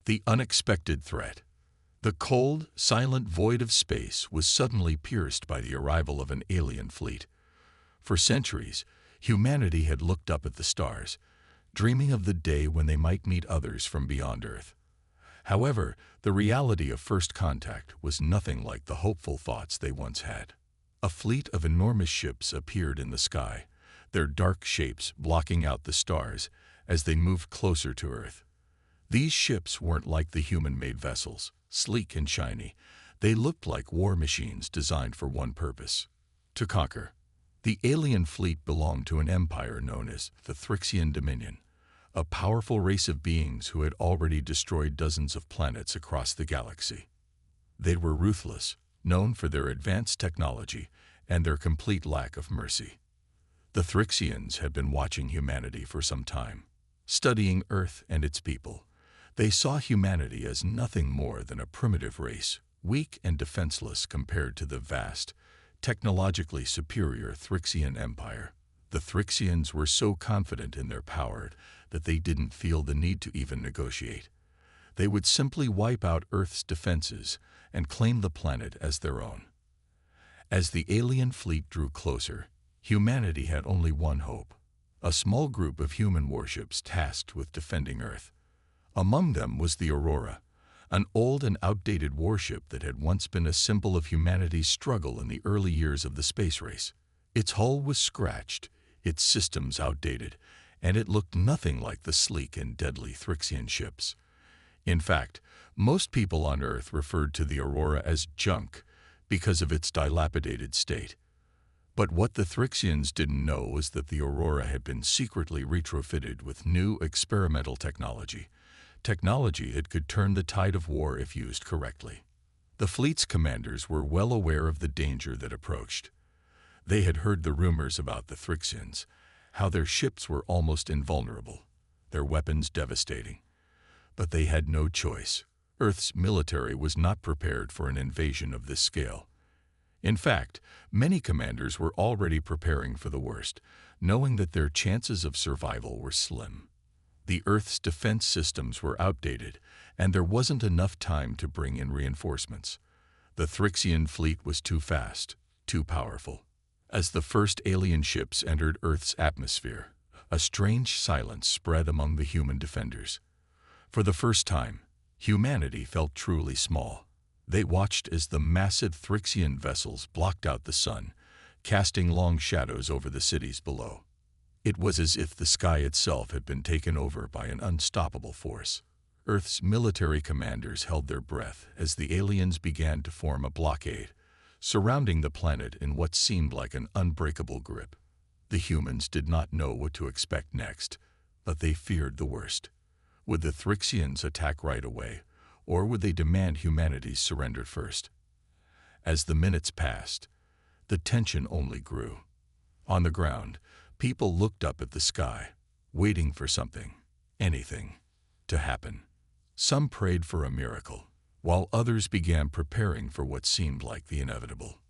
The unexpected threat. The cold, silent void of space was suddenly pierced by the arrival of an alien fleet. For centuries, humanity had looked up at the stars, dreaming of the day when they might meet others from beyond Earth. However, the reality of first contact was nothing like the hopeful thoughts they once had. A fleet of enormous ships appeared in the sky, their dark shapes blocking out the stars as they moved closer to Earth. These ships weren't like the human-made vessels, sleek and shiny. They looked like war machines designed for one purpose: to conquer. The alien fleet belonged to an empire known as the Thrixian Dominion, a powerful race of beings who had already destroyed dozens of planets across the galaxy. They were ruthless, known for their advanced technology and their complete lack of mercy. The Thrixians had been watching humanity for some time, studying Earth and its people. They saw humanity as nothing more than a primitive race, weak and defenseless compared to the vast, technologically superior Thrixian Empire. The Thrixians were so confident in their power that they didn't feel the need to even negotiate. They would simply wipe out Earth's defenses and claim the planet as their own. As the alien fleet drew closer, humanity had only one hope: a small group of human warships tasked with defending Earth. Among them was the Aurora, an old and outdated warship that had once been a symbol of humanity's struggle in the early years of the space race. Its hull was scratched, its systems outdated, and it looked nothing like the sleek and deadly Thrixian ships. In fact, most people on Earth referred to the Aurora as junk because of its dilapidated state. But what the Thrixians didn't know was that the Aurora had been secretly retrofitted with new experimental technology that could turn the tide of war if used correctly. The fleet's commanders were well aware of the danger that approached. They had heard the rumors about the Thrixians, how their ships were almost invulnerable, their weapons devastating. But they had no choice. Earth's military was not prepared for an invasion of this scale. In fact, many commanders were already preparing for the worst, knowing that their chances of survival were slim. The Earth's defense systems were outdated, and there wasn't enough time to bring in reinforcements. The Thrixian fleet was too fast, too powerful. As the first alien ships entered Earth's atmosphere, a strange silence spread among the human defenders. For the first time, humanity felt truly small. They watched as the massive Thrixian vessels blocked out the sun, casting long shadows over the cities below. It was as if the sky itself had been taken over by an unstoppable force. Earth's military commanders held their breath as the aliens began to form a blockade, surrounding the planet in what seemed like an unbreakable grip. The humans did not know what to expect next, but they feared the worst. Would the Thrixians attack right away, or would they demand humanity's surrender first? As the minutes passed, the tension only grew. On the ground, people looked up at the sky, waiting for something, anything, to happen. Some prayed for a miracle, while others began preparing for what seemed like the inevitable.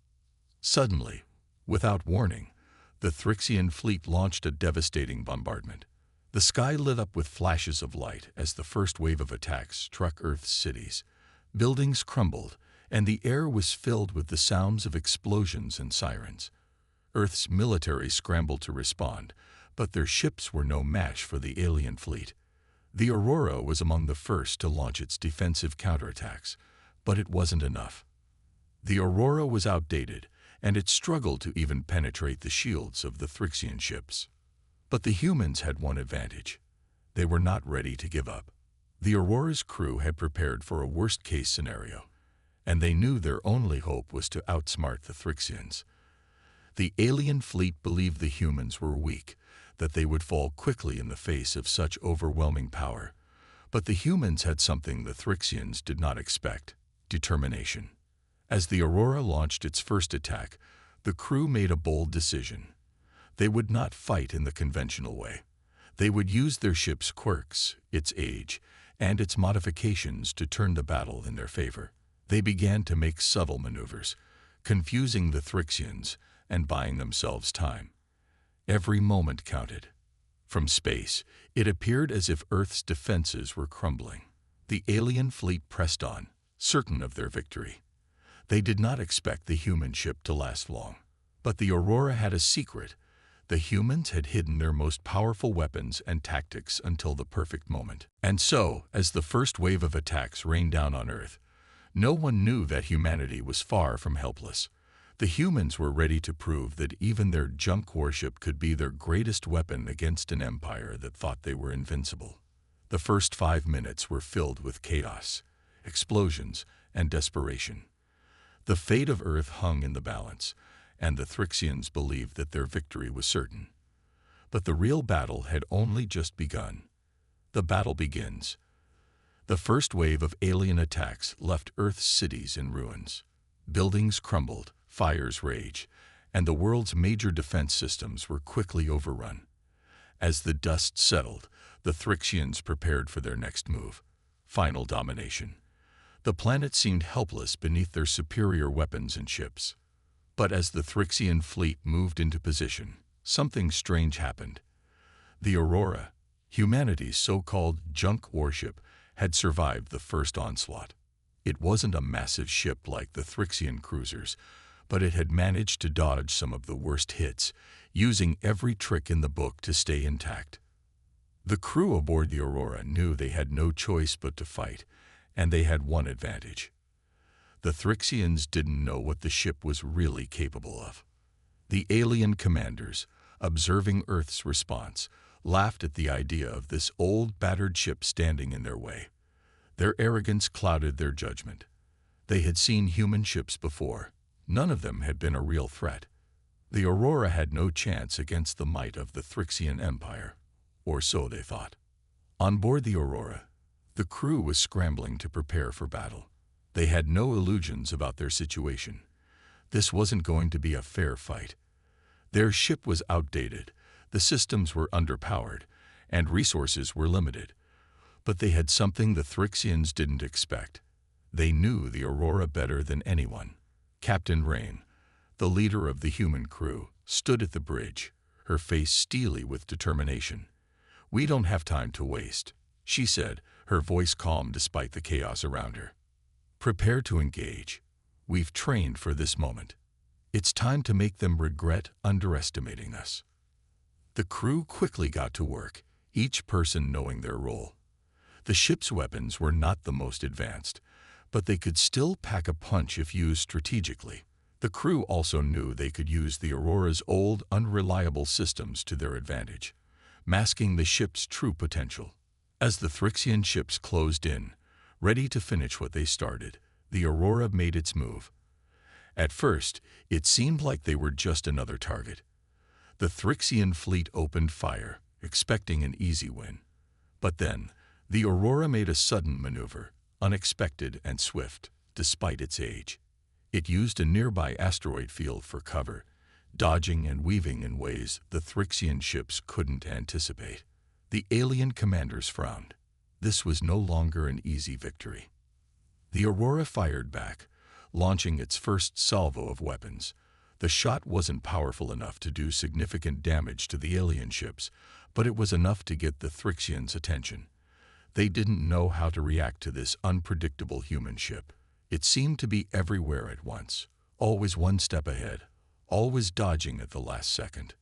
Suddenly, without warning, the Thrixian fleet launched a devastating bombardment. The sky lit up with flashes of light as the first wave of attacks struck Earth's cities. Buildings crumbled, and the air was filled with the sounds of explosions and sirens. Earth's military scrambled to respond, but their ships were no match for the alien fleet. The Aurora was among the first to launch its defensive counterattacks, but it wasn't enough. The Aurora was outdated, and it struggled to even penetrate the shields of the Thrixian ships. But the humans had one advantage: they were not ready to give up. The Aurora's crew had prepared for a worst-case scenario, and they knew their only hope was to outsmart the Thrixians. The alien fleet believed the humans were weak, that they would fall quickly in the face of such overwhelming power. But the humans had something the Thrixians did not expect: determination. As the Aurora launched its first attack, the crew made a bold decision. They would not fight in the conventional way. They would use their ship's quirks, its age, and its modifications to turn the battle in their favor. They began to make subtle maneuvers, confusing the Thrixians and buying themselves time. Every moment counted. From space, it appeared as if Earth's defenses were crumbling. The alien fleet pressed on, certain of their victory. They did not expect the human ship to last long. But the Aurora had a secret. The humans had hidden their most powerful weapons and tactics until the perfect moment. And so, as the first wave of attacks rained down on Earth, no one knew that humanity was far from helpless. The humans were ready to prove that even their junk warship could be their greatest weapon against an empire that thought they were invincible. The first 5 minutes were filled with chaos, explosions, and desperation. The fate of Earth hung in the balance, and the Thrixians believed that their victory was certain. But the real battle had only just begun. The battle begins. The first wave of alien attacks left Earth's cities in ruins. Buildings crumbled, fires raged, and the world's major defense systems were quickly overrun. As the dust settled, the Thrixians prepared for their next move, final domination. The planet seemed helpless beneath their superior weapons and ships. But as the Thrixian fleet moved into position, something strange happened. The Aurora, humanity's so-called junk warship, had survived the first onslaught. It wasn't a massive ship like the Thrixian cruisers, but it had managed to dodge some of the worst hits, using every trick in the book to stay intact. The crew aboard the Aurora knew they had no choice but to fight, and they had one advantage. The Thrixians didn't know what the ship was really capable of. The alien commanders, observing Earth's response, laughed at the idea of this old, battered ship standing in their way. Their arrogance clouded their judgment. They had seen human ships before. None of them had been a real threat. The Aurora had no chance against the might of the Thrixian Empire, or so they thought. On board the Aurora, the crew was scrambling to prepare for battle. They had no illusions about their situation. This wasn't going to be a fair fight. Their ship was outdated, the systems were underpowered, and resources were limited. But they had something the Thrixians didn't expect. They knew the Aurora better than anyone. Captain Rain, the leader of the human crew, stood at the bridge, her face steely with determination. "We don't have time to waste," she said, her voice calm despite the chaos around her. "Prepare to engage. We've trained for this moment. It's time to make them regret underestimating us." The crew quickly got to work, each person knowing their role. The ship's weapons were not the most advanced, but they could still pack a punch if used strategically. The crew also knew they could use the Aurora's old, unreliable systems to their advantage, masking the ship's true potential. As the Thrixian ships closed in, ready to finish what they started, the Aurora made its move. At first, it seemed like they were just another target. The Thrixian fleet opened fire, expecting an easy win. But then, the Aurora made a sudden maneuver, unexpected and swift, despite its age. It used a nearby asteroid field for cover, dodging and weaving in ways the Thrixian ships couldn't anticipate. The alien commanders frowned. This was no longer an easy victory. The Aurora fired back, launching its first salvo of weapons. The shot wasn't powerful enough to do significant damage to the alien ships, but it was enough to get the Thrixians' attention. They didn't know how to react to this unpredictable human ship. It seemed to be everywhere at once, always one step ahead, always dodging at the last second.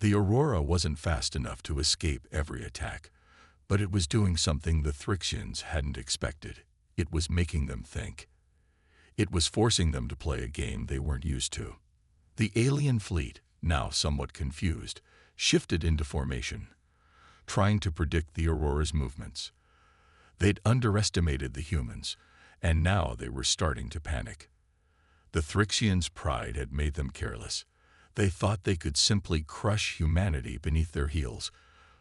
The Aurora wasn't fast enough to escape every attack, but it was doing something the Thrixians hadn't expected. It was making them think. It was forcing them to play a game they weren't used to. The alien fleet, now somewhat confused, shifted into formation, trying to predict the Aurora's movements. They'd underestimated the humans, and now they were starting to panic. The Thrixians' pride had made them careless. They thought they could simply crush humanity beneath their heels,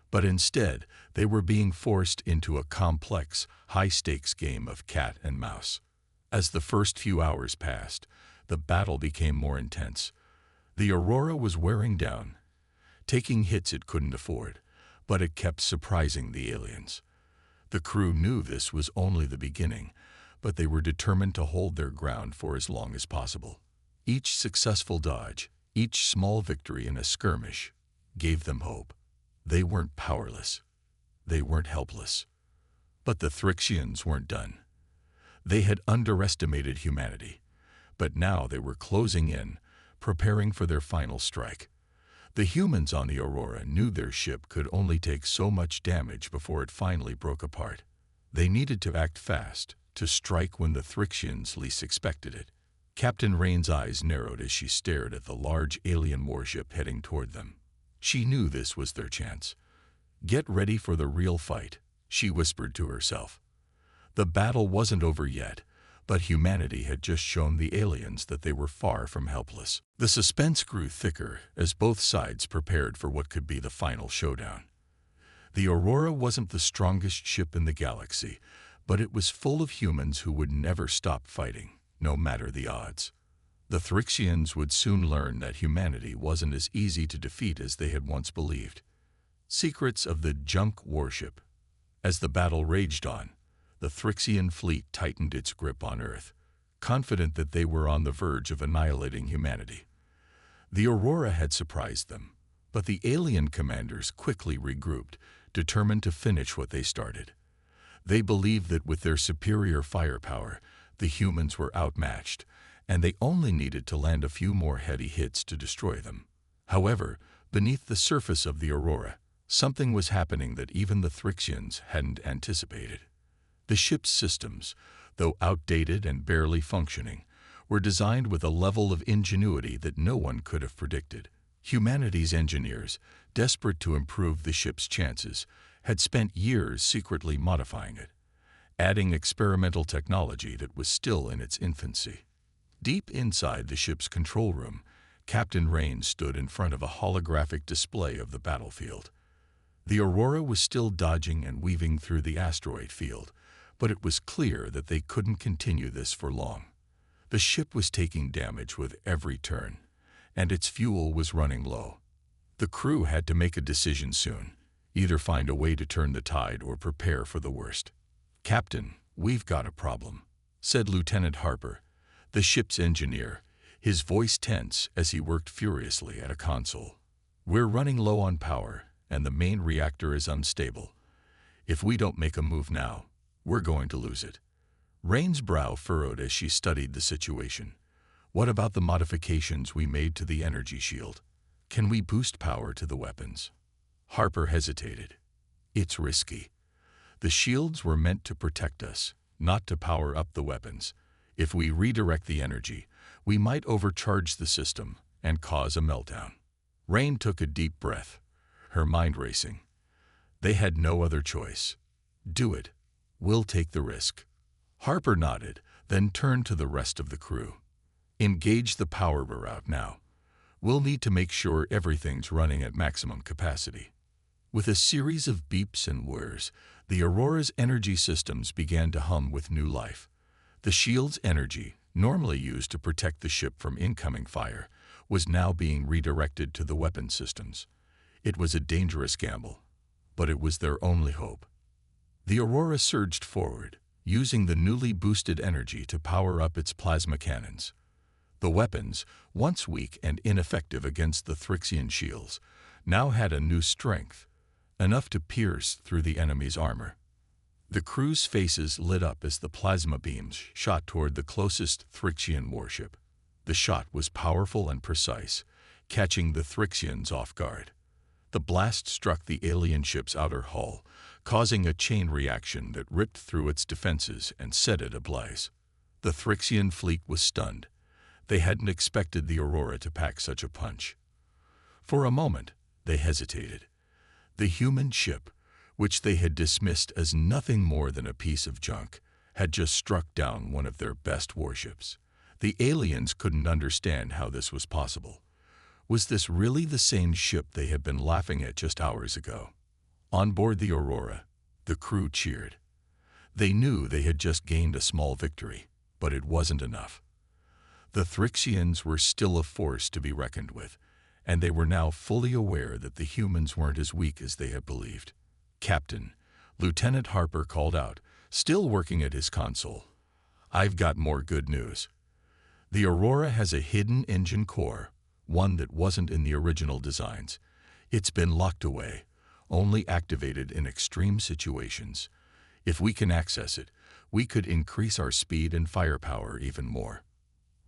but instead they were being forced into a complex, high-stakes game of cat and mouse. As the first few hours passed, the battle became more intense. The Aurora was wearing down, taking hits it couldn't afford, but it kept surprising the aliens. The crew knew this was only the beginning, but they were determined to hold their ground for as long as possible. Each successful dodge, each small victory in a skirmish, gave them hope. They weren't powerless. They weren't helpless. But the Thrixians weren't done. They had underestimated humanity, but now they were closing in, preparing for their final strike. The humans on the Aurora knew their ship could only take so much damage before it finally broke apart. They needed to act fast, to strike when the Thrixians least expected it. Captain Rain's eyes narrowed as she stared at the large alien warship heading toward them. She knew this was their chance. "Get ready for the real fight," she whispered to herself. The battle wasn't over yet, but humanity had just shown the aliens that they were far from helpless. The suspense grew thicker as both sides prepared for what could be the final showdown. The Aurora wasn't the strongest ship in the galaxy, but it was full of humans who would never stop fighting, no matter the odds. The Thrixians would soon learn that humanity wasn't as easy to defeat as they had once believed. Secrets of the junk warship. As the battle raged on, the Thrixian fleet tightened its grip on Earth, confident that they were on the verge of annihilating humanity. The Aurora had surprised them, but the alien commanders quickly regrouped, determined to finish what they started. They believed that with their superior firepower, the humans were outmatched, and they only needed to land a few more heady hits to destroy them. However, beneath the surface of the Aurora, something was happening that even the Thrixians hadn't anticipated. The ship's systems, though outdated and barely functioning, were designed with a level of ingenuity that no one could have predicted. Humanity's engineers, desperate to improve the ship's chances, had spent years secretly modifying it, adding experimental technology that was still in its infancy. Deep inside the ship's control room, Captain Rain stood in front of a holographic display of the battlefield. The Aurora was still dodging and weaving through the asteroid field, but it was clear that they couldn't continue this for long. The ship was taking damage with every turn, and its fuel was running low. The crew had to make a decision soon, either find a way to turn the tide or prepare for the worst. "Captain, we've got a problem," said Lieutenant Harper, the ship's engineer, his voice tense as he worked furiously at a console. "We're running low on power, and the main reactor is unstable. If we don't make a move now, we're going to lose it." Rain's brow furrowed as she studied the situation. "What about the modifications we made to the energy shield? Can we boost power to the weapons?" Harper hesitated. "It's risky. The shields were meant to protect us, not to power up the weapons. If we redirect the energy, we might overcharge the system and cause a meltdown." Rain took a deep breath, her mind racing. They had no other choice. "Do it. We'll take the risk." Harper nodded, then turned to the rest of the crew. "Engage the power route now. We'll need to make sure everything's running at maximum capacity." With a series of beeps and whirs, the Aurora's energy systems began to hum with new life. The shield's energy, normally used to protect the ship from incoming fire, was now being redirected to the weapon systems. It was a dangerous gamble, but it was their only hope. The Aurora surged forward, using the newly boosted energy to power up its plasma cannons. The weapons, once weak and ineffective against the Thrixian shields, now had a new strength, enough to pierce through the enemy's armor. The crew's faces lit up as the plasma beams shot toward the closest Thrixian warship. The shot was powerful and precise, catching the Thrixians off guard. The blast struck the alien ship's outer hull, causing a chain reaction that ripped through its defenses and set it ablaze. The Thrixian fleet was stunned. They hadn't expected the Aurora to pack such a punch. For a moment, they hesitated. The human ship, which they had dismissed as nothing more than a piece of junk, had just struck down one of their best warships. The aliens couldn't understand how this was possible. Was this really the same ship they had been laughing at just hours ago? On board the Aurora, the crew cheered. They knew they had just gained a small victory, but it wasn't enough. The Thrixians were still a force to be reckoned with, and they were now fully aware that the humans weren't as weak as they had believed. "Captain," Lieutenant Harper called out, still working at his console, "I've got more good news. The Aurora has a hidden engine core, one that wasn't in the original designs. It's been locked away, only activated in extreme situations. If we can access it, we could increase our speed and firepower even more.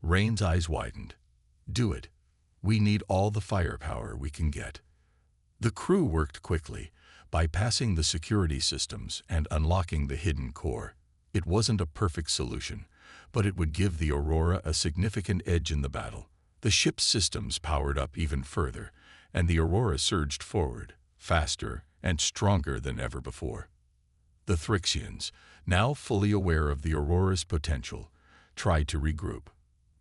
Rain's eyes widened. Do it. We need all the firepower we can get. The crew worked quickly, bypassing the security systems and unlocking the hidden core. It wasn't a perfect solution, but it would give the Aurora a significant edge in the battle. The ship's systems powered up even further, and the Aurora surged forward, faster and stronger than ever before. The Thrixians, now fully aware of the Aurora's potential, tried to regroup.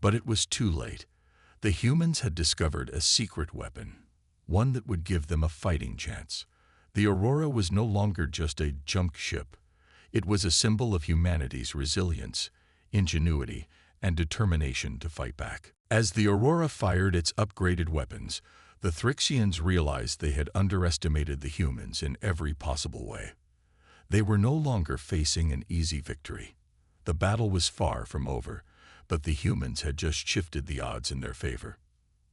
But it was too late. The humans had discovered a secret weapon, one that would give them a fighting chance. The Aurora was no longer just a junk ship. It was a symbol of humanity's resilience, ingenuity, and determination to fight back. As the Aurora fired its upgraded weapons, the Thrixians realized they had underestimated the humans in every possible way. They were no longer facing an easy victory. The battle was far from over, but the humans had just shifted the odds in their favor.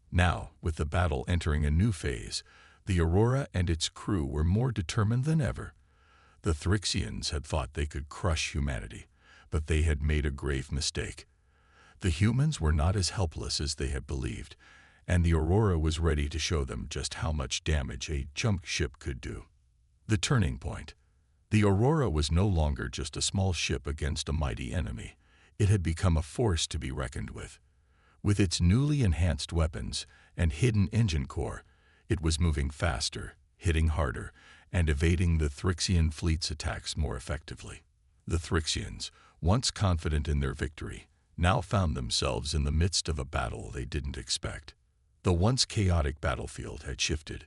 Now, with the battle entering a new phase, the Aurora and its crew were more determined than ever. The Thrixians had thought they could crush humanity, but they had made a grave mistake. The humans were not as helpless as they had believed, and the Aurora was ready to show them just how much damage a junk ship could do. The turning point. The Aurora was no longer just a small ship against a mighty enemy. It had become a force to be reckoned with. With its newly enhanced weapons and hidden engine core, it was moving faster, hitting harder, and evading the Thrixian fleet's attacks more effectively. The Thrixians, once confident in their victory, now found themselves in the midst of a battle they didn't expect. The once chaotic battlefield had shifted.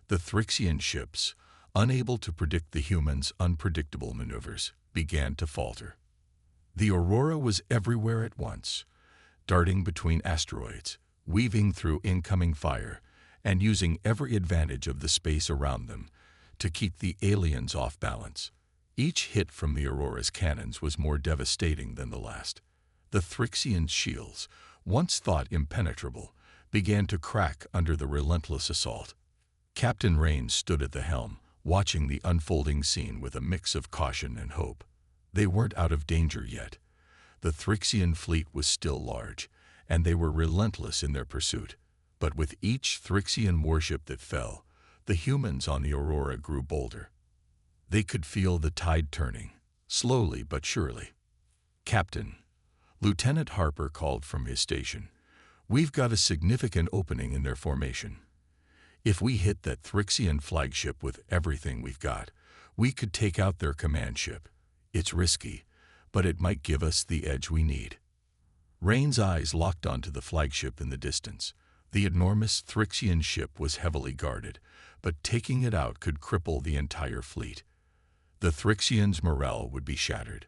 The Thrixian ships, unable to predict the humans' unpredictable maneuvers, began to falter. The Aurora was everywhere at once, darting between asteroids, weaving through incoming fire, and using every advantage of the space around them to keep the aliens off balance. Each hit from the Aurora's cannons was more devastating than the last. The Thrixian shields, once thought impenetrable, began to crack under the relentless assault. Captain Rains stood at the helm, watching the unfolding scene with a mix of caution and hope. They weren't out of danger yet. The Thrixian fleet was still large, and they were relentless in their pursuit. But with each Thrixian warship that fell, the humans on the Aurora grew bolder. They could feel the tide turning, slowly but surely. "Captain," Lieutenant Harper called from his station, "we've got a significant opening in their formation. If we hit that Thrixian flagship with everything we've got, we could take out their command ship. It's risky, but it might give us the edge we need." Rain's eyes locked onto the flagship in the distance. The enormous Thrixian ship was heavily guarded, but taking it out could cripple the entire fleet. The Thrixians' morale would be shattered,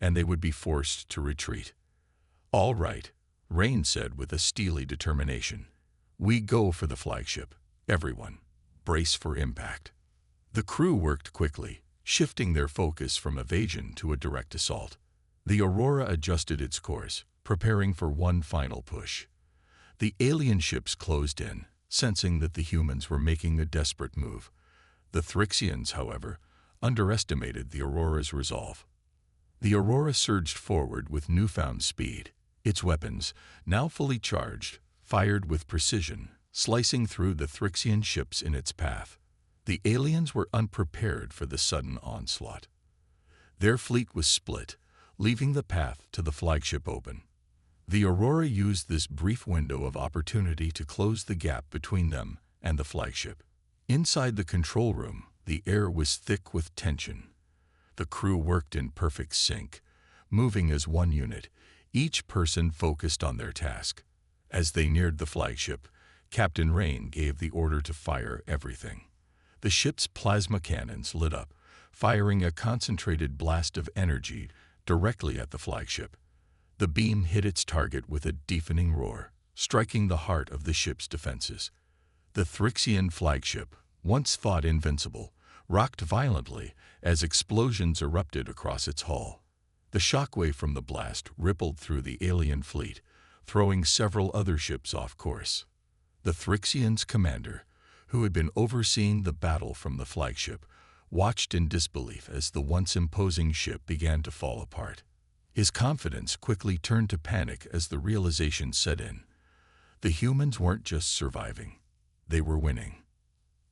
and they would be forced to retreat. "All right," Rain said with a steely determination. "We go for the flagship. Everyone, brace for impact." The crew worked quickly, shifting their focus from evasion to a direct assault. The Aurora adjusted its course, preparing for one final push. The alien ships closed in, sensing that the humans were making a desperate move. The Thrixians, however, underestimated the Aurora's resolve. The Aurora surged forward with newfound speed. Its weapons, now fully charged, fired with precision, slicing through the Thrixian ships in its path. The aliens were unprepared for the sudden onslaught. Their fleet was split, leaving the path to the flagship open. The Aurora used this brief window of opportunity to close the gap between them and the flagship. Inside the control room, the air was thick with tension. The crew worked in perfect sync, moving as one unit, each person focused on their task. As they neared the flagship, Captain Rain gave the order to fire everything. The ship's plasma cannons lit up, firing a concentrated blast of energy directly at the flagship. The beam hit its target with a deafening roar, striking the heart of the ship's defenses. The Thrixian flagship, once thought invincible, rocked violently as explosions erupted across its hull. The shockwave from the blast rippled through the alien fleet, throwing several other ships off course. The Thrixian's commander, who had been overseeing the battle from the flagship, watched in disbelief as the once imposing ship began to fall apart. His confidence quickly turned to panic as the realization set in. The humans weren't just surviving, they were winning.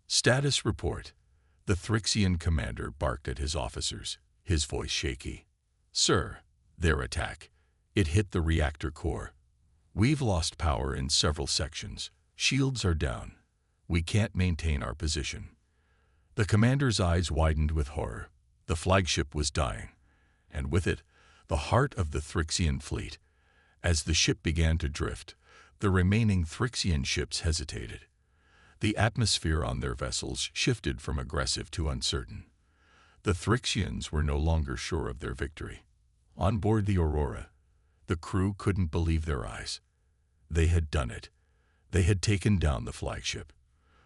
Status report. The Thrixian commander barked at his officers, his voice shaky. Sir, their attack. It hit the reactor core. We've lost power in several sections. Shields are down. We can't maintain our position. The commander's eyes widened with horror. The flagship was dying, and with it, the heart of the Thrixian fleet. As the ship began to drift, the remaining Thrixian ships hesitated. The atmosphere on their vessels shifted from aggressive to uncertain. The Thrixians were no longer sure of their victory. On board the Aurora, the crew couldn't believe their eyes. They had done it. They had taken down the flagship.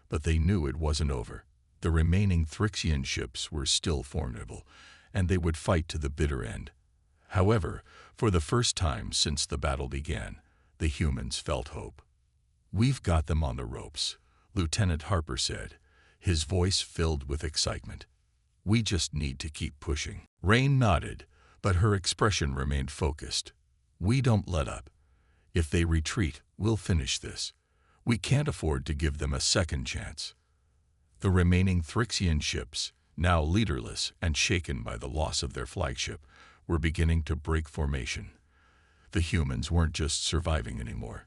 But they knew it wasn't over. The remaining Thrixian ships were still formidable, and they would fight to the bitter end. However, for the first time since the battle began, the humans felt hope. We've got them on the ropes, Lieutenant Harper said, his voice filled with excitement. We just need to keep pushing. Rain nodded, but her expression remained focused. We don't let up. If they retreat, we'll finish this. We can't afford to give them a second chance. The remaining Thrixian ships, now leaderless and shaken by the loss of their flagship, were beginning to break formation. The humans weren't just surviving anymore.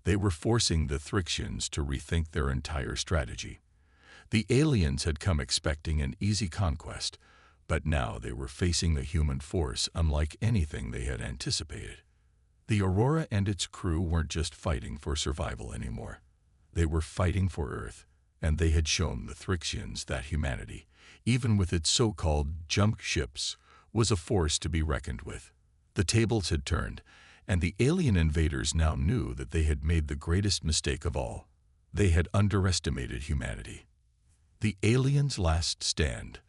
They were forcing the Thrixians to rethink their entire strategy. The aliens had come expecting an easy conquest, but now they were facing a human force unlike anything they had anticipated. The Aurora and its crew weren't just fighting for survival anymore. They were fighting for Earth, and they had shown the Thrixians that humanity, even with its so-called junk ships, was a force to be reckoned with. The tables had turned, and the alien invaders now knew that they had made the greatest mistake of all. They had underestimated humanity. The aliens' last stand.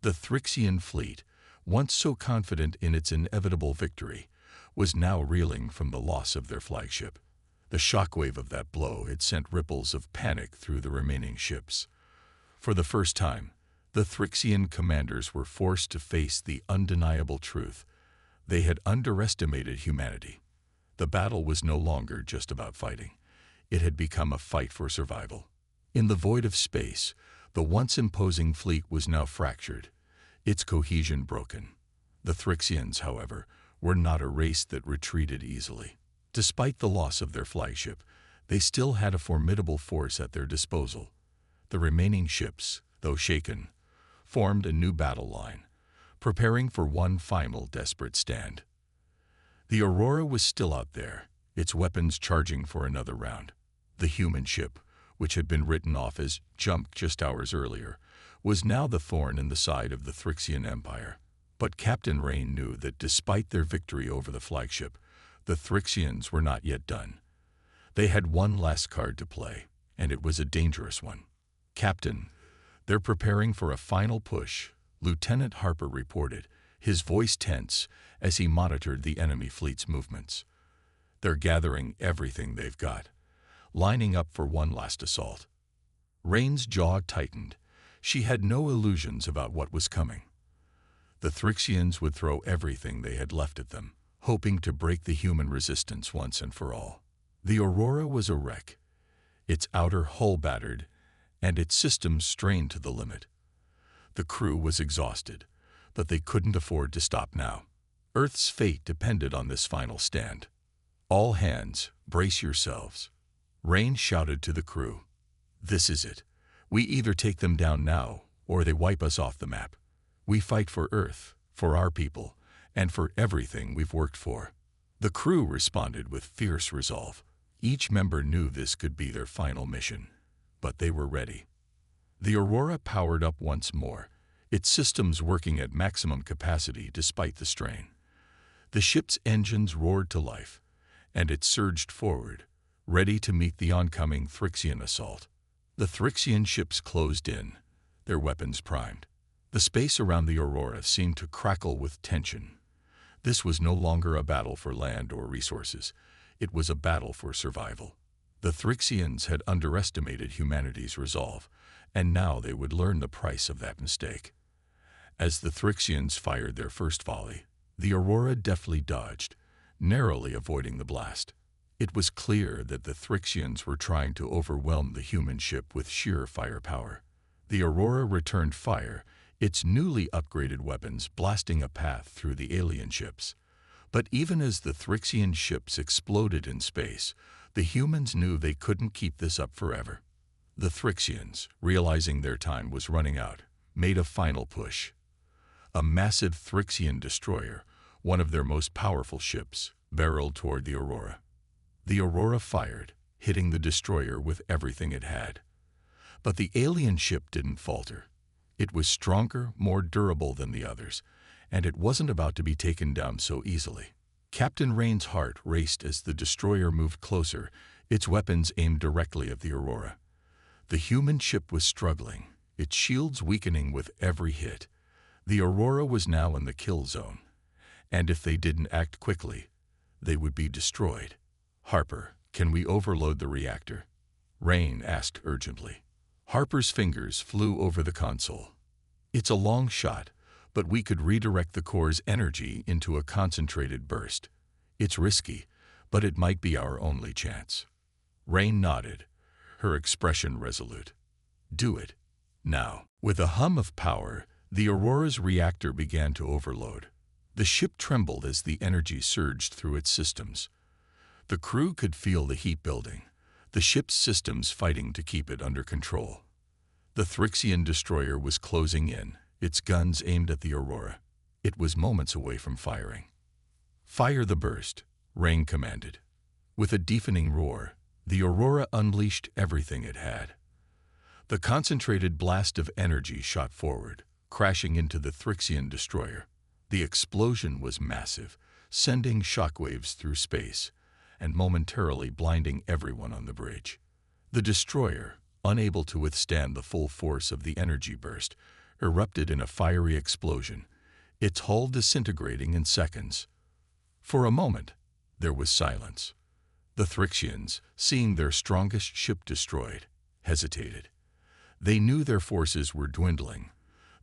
The Thrixian fleet, once so confident in its inevitable victory, was now reeling from the loss of their flagship. The shockwave of that blow had sent ripples of panic through the remaining ships. For the first time, the Thrixian commanders were forced to face the undeniable truth. They had underestimated humanity. The battle was no longer just about fighting. It had become a fight for survival. In the void of space, the once imposing fleet was now fractured, its cohesion broken. The Thrixians, however, were not a race that retreated easily. Despite the loss of their flagship, they still had a formidable force at their disposal. The remaining ships, though shaken, formed a new battle line, preparing for one final desperate stand. The Aurora was still out there, its weapons charging for another round. The human ship, which had been written off as junk just hours earlier, was now the thorn in the side of the Thrixian Empire. But Captain Rain knew that despite their victory over the flagship, the Thrixians were not yet done. They had one last card to play, and it was a dangerous one. Captain, they're preparing for a final push, Lieutenant Harper reported, his voice tense as he monitored the enemy fleet's movements. They're gathering everything they've got, lining up for one last assault. Rain's jaw tightened. She had no illusions about what was coming. The Thrixians would throw everything they had left at them, hoping to break the human resistance once and for all. The Aurora was a wreck, its outer hull battered, and its systems strained to the limit. The crew was exhausted, but they couldn't afford to stop now. Earth's fate depended on this final stand. All hands, brace yourselves. Rain shouted to the crew. This is it. We either take them down now, or they wipe us off the map. We fight for Earth, for our people, and for everything we've worked for. The crew responded with fierce resolve. Each member knew this could be their final mission, but they were ready. The Aurora powered up once more, its systems working at maximum capacity despite the strain. The ship's engines roared to life, and it surged forward, ready to meet the oncoming Thrixian assault. The Thrixian ships closed in, their weapons primed. The space around the Aurora seemed to crackle with tension. This was no longer a battle for land or resources. It was a battle for survival. The Thrixians had underestimated humanity's resolve, and now they would learn the price of that mistake. As the Thrixians fired their first volley, the Aurora deftly dodged, narrowly avoiding the blast. It was clear that the Thrixians were trying to overwhelm the human ship with sheer firepower. The Aurora returned fire, its newly upgraded weapons blasting a path through the alien ships. But even as the Thrixian ships exploded in space, the humans knew they couldn't keep this up forever. The Thrixians, realizing their time was running out, made a final push. A massive Thrixian destroyer, one of their most powerful ships, barreled toward the Aurora. The Aurora fired, hitting the destroyer with everything it had. But the alien ship didn't falter. It was stronger, more durable than the others, and it wasn't about to be taken down so easily. Captain Rain's heart raced as the destroyer moved closer, its weapons aimed directly at the Aurora. The human ship was struggling, its shields weakening with every hit. The Aurora was now in the kill zone, and if they didn't act quickly, they would be destroyed. "Harper, can we overload the reactor?" Rain asked urgently. Harper's fingers flew over the console. "It's a long shot, but we could redirect the core's energy into a concentrated burst. It's risky, but it might be our only chance." Rain nodded, her expression resolute. "Do it. Now." With a hum of power, the Aurora's reactor began to overload. The ship trembled as the energy surged through its systems. The crew could feel the heat building, the ship's systems fighting to keep it under control. The Thrixian destroyer was closing in, its guns aimed at the Aurora. It was moments away from firing. "Fire the burst," Rain commanded. With a deafening roar, the Aurora unleashed everything it had. The concentrated blast of energy shot forward, crashing into the Thrixian destroyer. The explosion was massive, sending shockwaves through space and momentarily blinding everyone on the bridge. The destroyer, unable to withstand the full force of the energy burst, erupted in a fiery explosion, its hull disintegrating in seconds. For a moment, there was silence. The Thrixians, seeing their strongest ship destroyed, hesitated. They knew their forces were dwindling,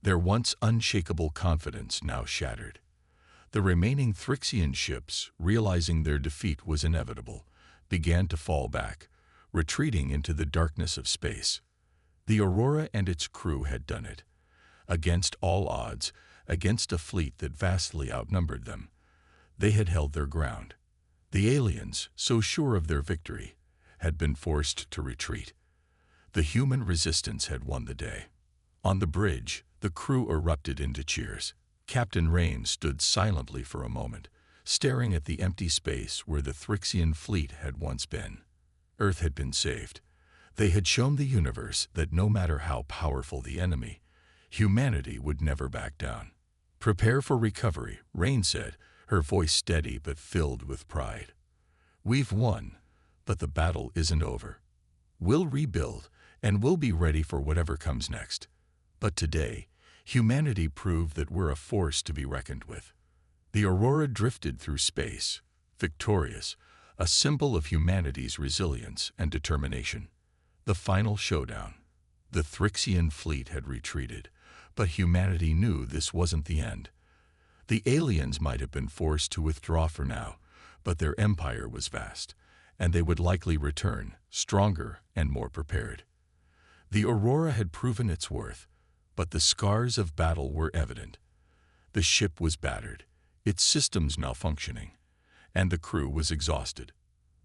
their once unshakable confidence now shattered. The remaining Thrixian ships, realizing their defeat was inevitable, began to fall back, retreating into the darkness of space. The Aurora and its crew had done it. Against all odds, against a fleet that vastly outnumbered them, they had held their ground. The aliens, so sure of their victory, had been forced to retreat. The human resistance had won the day. On the bridge, the crew erupted into cheers. Captain Rain stood silently for a moment, staring at the empty space where the Thrixian fleet had once been. Earth had been saved. They had shown the universe that no matter how powerful the enemy, humanity would never back down. "Prepare for recovery," Rain said, her voice steady but filled with pride. "We've won, but the battle isn't over. We'll rebuild, and we'll be ready for whatever comes next. But today, humanity proved that we're a force to be reckoned with." The Aurora drifted through space, victorious, a symbol of humanity's resilience and determination. The final showdown. The Thrixian fleet had retreated, but humanity knew this wasn't the end. The aliens might have been forced to withdraw for now, but their empire was vast, and they would likely return, stronger and more prepared. The Aurora had proven its worth, but the scars of battle were evident. The ship was battered, its systems malfunctioning, and the crew was exhausted.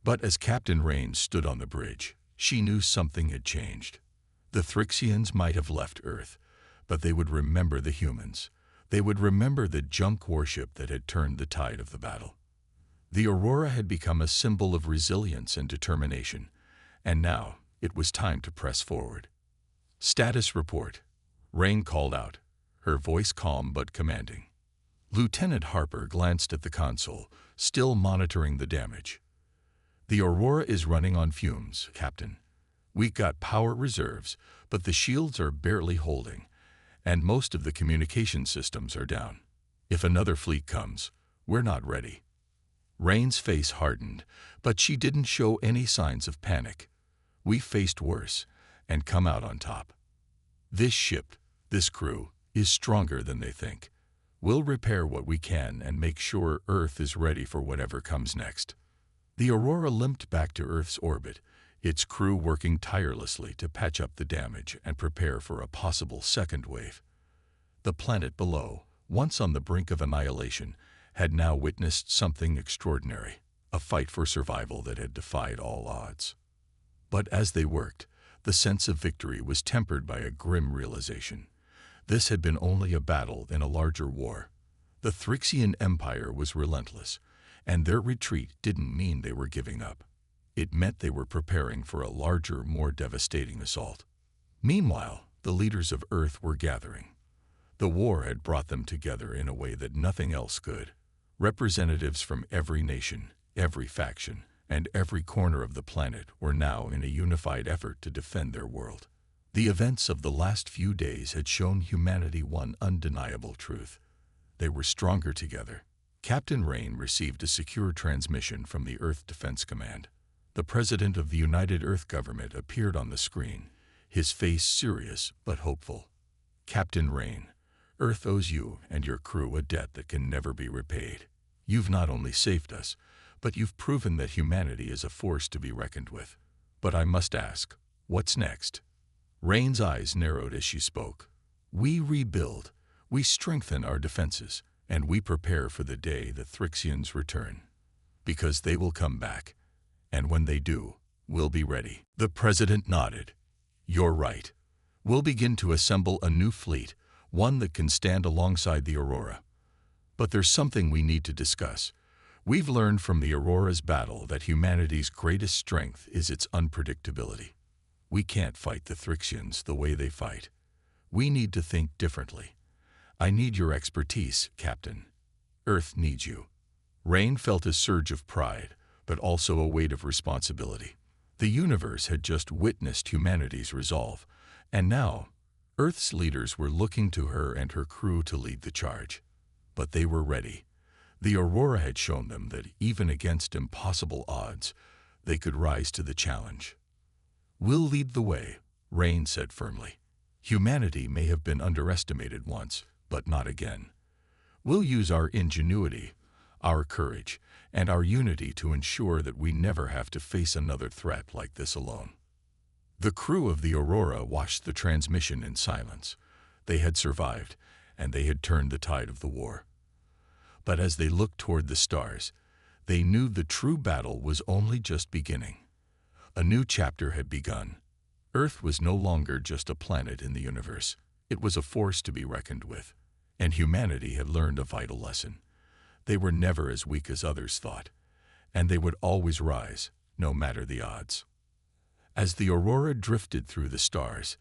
But as Captain Rain stood on the bridge, she knew something had changed. The Thrixians might have left Earth, but they would remember the humans. They would remember the junk warship that had turned the tide of the battle. The Aurora had become a symbol of resilience and determination, and now it was time to press forward. "Status report," Rain called out, her voice calm but commanding. Lieutenant Harper glanced at the console, still monitoring the damage. "The Aurora is running on fumes, Captain. We got power reserves, but the shields are barely holding, and most of the communication systems are down. If another fleet comes, we're not ready." Rain's face hardened, but she didn't show any signs of panic. "We faced worse, and come out on top. This ship, this crew, is stronger than they think. We'll repair what we can and make sure Earth is ready for whatever comes next." The Aurora limped back to Earth's orbit, its crew working tirelessly to patch up the damage and prepare for a possible second wave. The planet below, once on the brink of annihilation, had now witnessed something extraordinary, a fight for survival that had defied all odds. But as they worked, the sense of victory was tempered by a grim realization. This had been only a battle in a larger war. The Thrixian Empire was relentless, and their retreat didn't mean they were giving up. It meant they were preparing for a larger, more devastating assault. Meanwhile, the leaders of Earth were gathering. The war had brought them together in a way that nothing else could. Representatives from every nation, every faction, and every corner of the planet were now in a unified effort to defend their world. The events of the last few days had shown humanity one undeniable truth. They were stronger together. Captain Rain received a secure transmission from the Earth Defense Command. The President of the United Earth Government appeared on the screen, his face serious but hopeful. "Captain Rain, Earth owes you and your crew a debt that can never be repaid. You've not only saved us, but you've proven that humanity is a force to be reckoned with. But I must ask, what's next?" Rain's eyes narrowed as she spoke. "We rebuild, we strengthen our defenses, and we prepare for the day the Thrixians return. Because they will come back, and when they do, we'll be ready." The President nodded. "You're right. We'll begin to assemble a new fleet, one that can stand alongside the Aurora. But there's something we need to discuss. We've learned from the Aurora's battle that humanity's greatest strength is its unpredictability. We can't fight the Thrixians the way they fight. We need to think differently. I need your expertise, Captain. Earth needs you." Rain felt a surge of pride, but also a weight of responsibility. The universe had just witnessed humanity's resolve, and now Earth's leaders were looking to her and her crew to lead the charge. But they were ready. The Aurora had shown them that even against impossible odds, they could rise to the challenge. "We'll lead the way," Rain said firmly. "Humanity may have been underestimated once, but not again. We'll use our ingenuity, our courage, and our unity to ensure that we never have to face another threat like this alone." The crew of the Aurora watched the transmission in silence. They had survived, and they had turned the tide of the war. But as they looked toward the stars, they knew the true battle was only just beginning. A new chapter had begun. Earth was no longer just a planet in the universe. It was a force to be reckoned with. And humanity had learned a vital lesson. They were never as weak as others thought, and they would always rise, no matter the odds. As the Aurora drifted through the stars,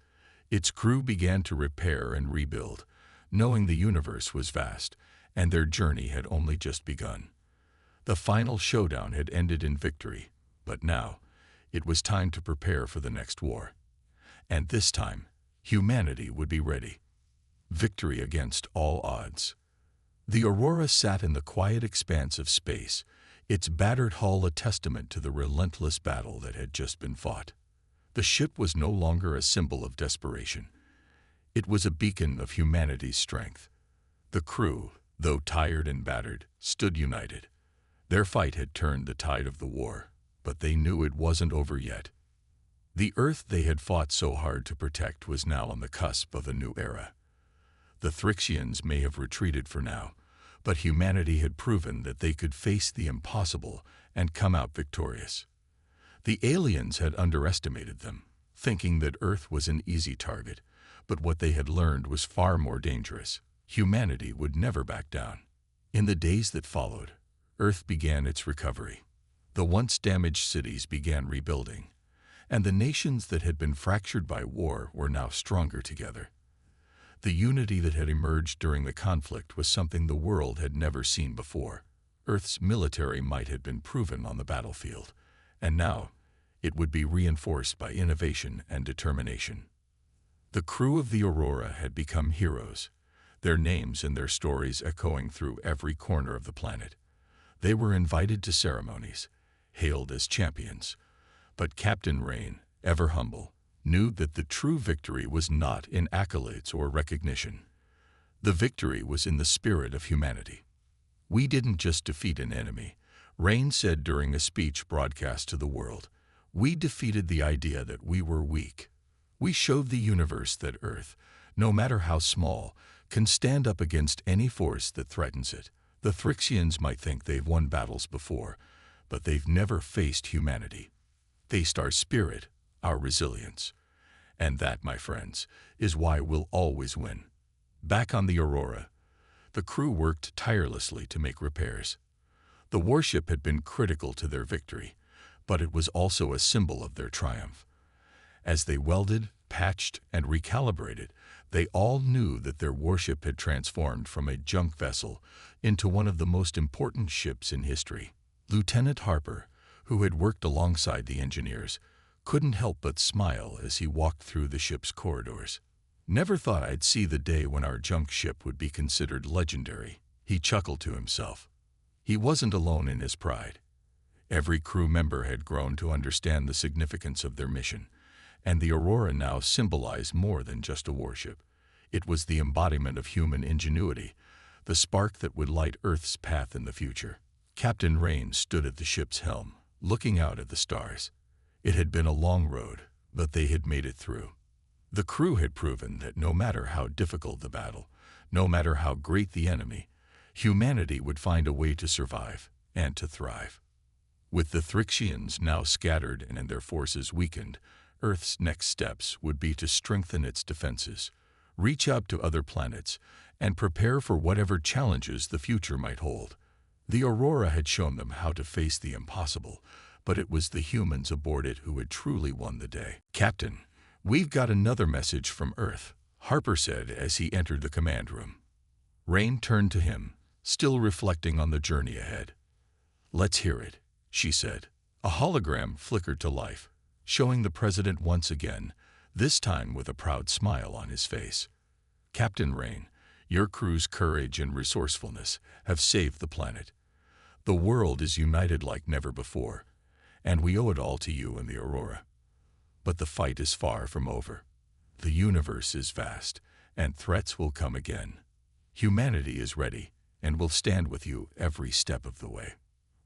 its crew began to repair and rebuild, knowing the universe was vast, and their journey had only just begun. The final showdown had ended in victory, but now it was time to prepare for the next war. And this time, humanity would be ready. Victory against all odds. The Aurora sat in the quiet expanse of space, its battered hull a testament to the relentless battle that had just been fought. The ship was no longer a symbol of desperation. It was a beacon of humanity's strength. The crew, though tired and battered, stood united. Their fight had turned the tide of the war, but they knew it wasn't over yet. The Earth they had fought so hard to protect was now on the cusp of a new era. The Thrixians may have retreated for now, but humanity had proven that they could face the impossible and come out victorious. The aliens had underestimated them, thinking that Earth was an easy target, but what they had learned was far more dangerous. Humanity would never back down. In the days that followed, Earth began its recovery. The once damaged cities began rebuilding, and the nations that had been fractured by war were now stronger together. The unity that had emerged during the conflict was something the world had never seen before. Earth's military might had been proven on the battlefield, and now it would be reinforced by innovation and determination. The crew of the Aurora had become heroes, their names and their stories echoing through every corner of the planet. They were invited to ceremonies, hailed as champions, but Captain Rain, ever humble, knew that the true victory was not in accolades or recognition. The victory was in the spirit of humanity. "We didn't just defeat an enemy," Rain said during a speech broadcast to the world. "We defeated the idea that we were weak. We showed the universe that Earth, no matter how small, can stand up against any force that threatens it. The Thrixians might think they've won battles before, but they've never faced humanity. Faced our spirit, our resilience. And that, my friends, is why we'll always win." Back on the Aurora, the crew worked tirelessly to make repairs. The warship had been critical to their victory, but it was also a symbol of their triumph. As they welded, patched, and recalibrated, they all knew that their warship had transformed from a junk vessel into one of the most important ships in history. Lieutenant Harper, who had worked alongside the engineers, couldn't help but smile as he walked through the ship's corridors. "Never thought I'd see the day when our junk ship would be considered legendary," he chuckled to himself. He wasn't alone in his pride. Every crew member had grown to understand the significance of their mission, and the Aurora now symbolized more than just a warship. It was the embodiment of human ingenuity, the spark that would light Earth's path in the future. Captain Rain stood at the ship's helm, looking out at the stars. It had been a long road, but they had made it through. The crew had proven that no matter how difficult the battle, no matter how great the enemy, humanity would find a way to survive and to thrive. With the Thrixians now scattered and their forces weakened, Earth's next steps would be to strengthen its defenses, reach out to other planets, and prepare for whatever challenges the future might hold. The Aurora had shown them how to face the impossible, but it was the humans aboard it who had truly won the day. "Captain, we've got another message from Earth," Harper said as he entered the command room. Rain turned to him, still reflecting on the journey ahead. "Let's hear it," she said. A hologram flickered to life, showing the president once again, this time with a proud smile on his face. "Captain Rain, your crew's courage and resourcefulness have saved the planet. The world is united like never before, and we owe it all to you and the Aurora. But the fight is far from over. The universe is vast, and threats will come again. Humanity is ready, and will stand with you every step of the way."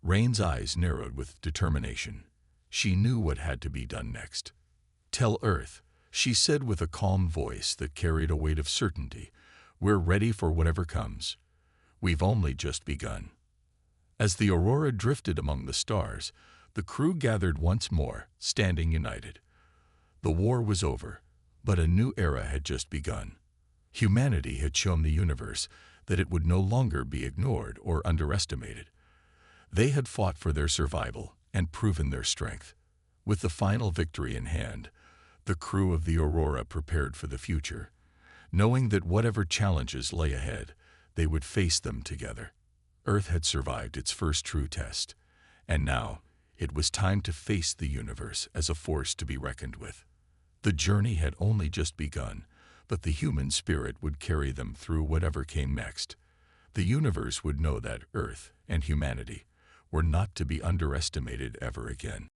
Rain's eyes narrowed with determination. She knew what had to be done next. "Tell Earth," she said with a calm voice that carried a weight of certainty, "we're ready for whatever comes. We've only just begun." As the Aurora drifted among the stars, the crew gathered once more, standing united. The war was over, but a new era had just begun. Humanity had shown the universe that it would no longer be ignored or underestimated. They had fought for their survival and proven their strength. With the final victory in hand, the crew of the Aurora prepared for the future, knowing that whatever challenges lay ahead, they would face them together. Earth had survived its first true test, and now it was time to face the universe as a force to be reckoned with. The journey had only just begun, but the human spirit would carry them through whatever came next. The universe would know that Earth and humanity were not to be underestimated ever again.